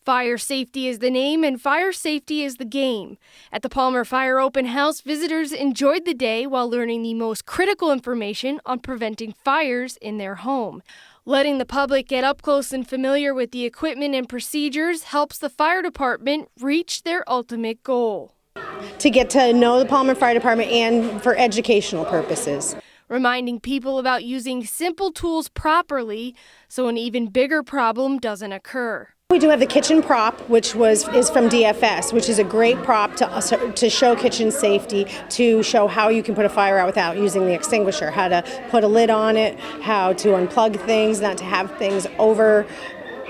Fire safety is the name and fire safety is the game. At the Palmer Fire Open House, visitors enjoyed the day while learning the most critical information on preventing fires in their home. Letting the public get up close and familiar with the equipment and procedures helps the fire department reach their ultimate goal. To get to know the Palmer Fire Department and for educational purposes. Reminding people about using simple tools properly so an even bigger problem doesn't occur. We do have the kitchen prop, which is from DFS, which is a great prop to show kitchen safety, to show how you can put a fire out without using the extinguisher, how to put a lid on it, how to unplug things, not to have things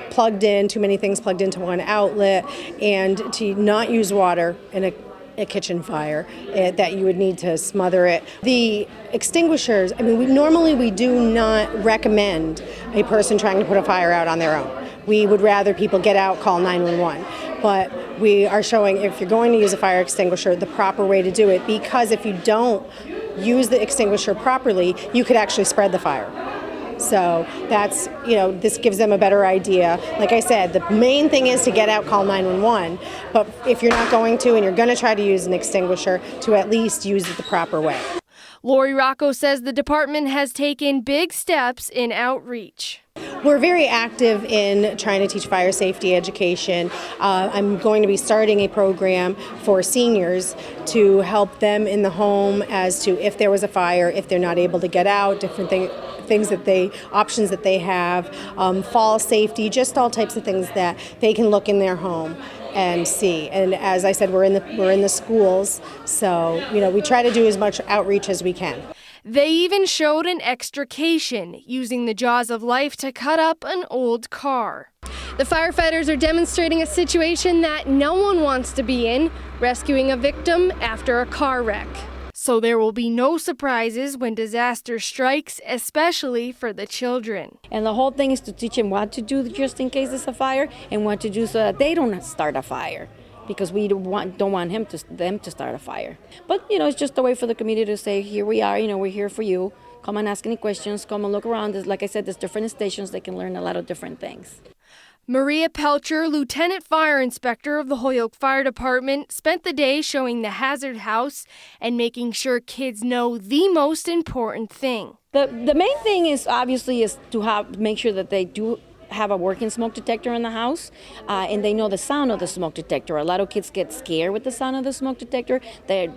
plugged in, too many things plugged into one outlet, and to not use water in a kitchen fire that you would need to smother it. The extinguishers, normally we do not recommend a person trying to put a fire out on their own. We would rather people get out, call 911. But we are showing, if you're going to use a fire extinguisher, the proper way to do it, because if you don't use the extinguisher properly, you could actually spread the fire. So that's, this gives them a better idea. Like I said, the main thing is to get out, call 911. But if you're not going to and you're going to try to use an extinguisher, to at least use it the proper way. Lori Rocco says the department has taken big steps in outreach. We're very active in trying to teach fire safety education. I'm going to be starting a program for seniors to help them in the home as to if there was a fire, if they're not able to get out, different options that they have, fall safety, just all types of things that they can look in their home and see. And as I said, we're in the schools, so we try to do as much outreach as we can. They even showed an extrication, using the jaws of life to cut up an old car. The firefighters are demonstrating a situation that no one wants to be in, rescuing a victim after a car wreck. So there will be no surprises when disaster strikes, especially for the children. And the whole thing is to teach them what to do just in case there's a fire and what to do so that they don't start a fire, because we don't want them to start a fire. But it's just a way for the community to say, here we are, we're here for you. Come and ask any questions, come and look around. Like I said, there's different stations. They can learn a lot of different things. Maria Pelcher, Lieutenant Fire Inspector of the Holyoke Fire Department, spent the day showing the hazard house and making sure kids know the most important thing. The main thing is obviously to make sure that they do have a working smoke detector in the house, and they know the sound of the smoke detector. A lot of kids get scared with the sound of the smoke detector. They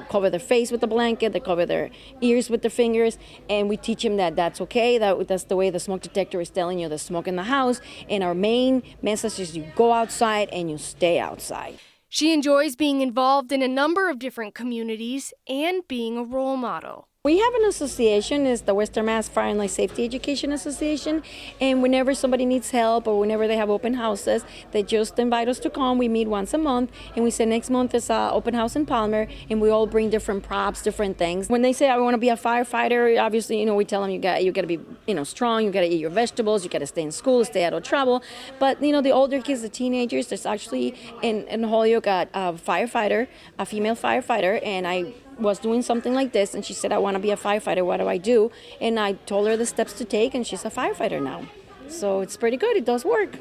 cover their face with a blanket, they cover their ears with their fingers, and we teach them that that's okay, that's the way the smoke detector is telling you there's smoke in the house. And our main message is you go outside and you stay outside. She enjoys being involved in a number of different communities and being a role model. We have an association, it's the Western Mass Fire and Life Safety Education Association, and whenever somebody needs help or whenever they have open houses, they just invite us to come. We meet once a month, and we say next month is an open house in Palmer, and we all bring different props, different things. When they say I want to be a firefighter, obviously, we tell them you got to be, strong, you got to eat your vegetables, you got to stay in school, stay out of trouble. But the older kids, the teenagers, there's actually in Holyoke a firefighter, a female firefighter, and I was doing something like this, and she said, I want to be a firefighter, what do I do? And I told her the steps to take, and she's a firefighter now. So it's pretty good, it does work.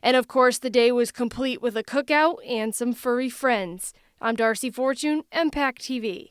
And of course, the day was complete with a cookout and some furry friends. I'm Darcy Fortune, M-PACT TV.